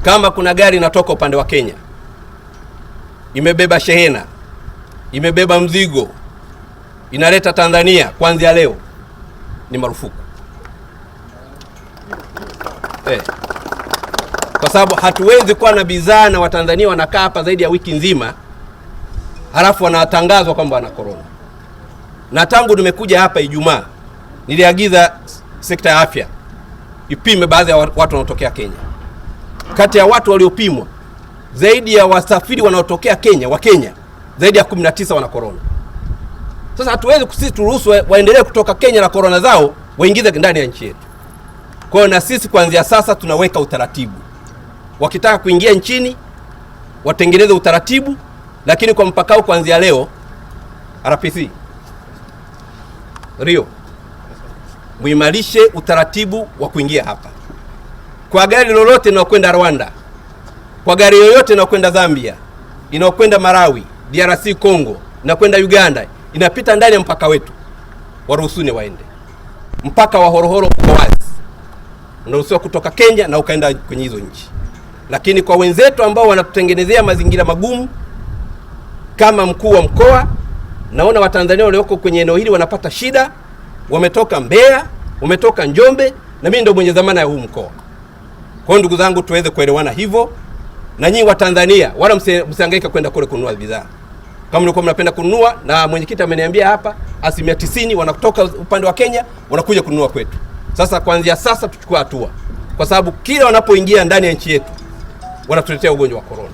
kama kuna gari inatoka upande wa Kenya imebeba shehena, imebeba mzigo, inaleta Tanzania, kuanzia leo ni marufuku. Kwa sababu hatuwezi kuwa na bidhaa na Watanzania wanakaa hapa zaidi ya wiki nzima halafu wanatangazwa kwamba wana corona. Na tangu nimekuja hapa Ijumaa niliagiza sekta ya afya ipime baadhi ya watu wanaotokea Kenya. Kati ya watu waliopimwa, zaidi ya wasafiri wanaotokea Kenya, wa Kenya, zaidi ya 19 wana corona. Sasa hatuwezi sisi turuhusu waendelee kutoka Kenya na corona zao waingize ndani ya nchi yetu. Kwa hiyo na sisi kuanzia sasa tunaweka utaratibu. Wakitaka kuingia nchini watengeneze utaratibu, lakini kwa mpakao kuanzia leo RPC Rio muimarishe utaratibu wa kuingia hapa. Kwa gari lolote linalokwenda Rwanda, kwa gari yoyote linalokwenda Zambia, inayokwenda Malawi, DRC Congo, inakwenda Uganda, inapita ndani ya mpaka wetu, waruhusuni waende. Mpaka wa Horohoro uko wazi, unaruhusiwa kutoka Kenya na ukaenda kwenye hizo nchi. Lakini kwa wenzetu ambao wanatutengenezea mazingira magumu, kama mkuu wa mkoa, naona Watanzania walioko kwenye eneo hili wanapata shida, wametoka Mbeya, wametoka Njombe, na mimi ndio mwenye dhamana ya huu mkoa. Kwa hiyo ndugu zangu, tuweze kuelewana hivyo, na nyinyi Watanzania wala msihangaika kwenda kule kununua bidhaa. Kama mlikuwa mnapenda kununua, na mwenyekiti ameniambia hapa 90% wanatoka upande wa Kenya wanakuja kununua kwetu. Sasa kuanzia sasa tuchukue hatua, kwa sababu kila wanapoingia ndani ya nchi yetu wanatuletea ugonjwa wa corona.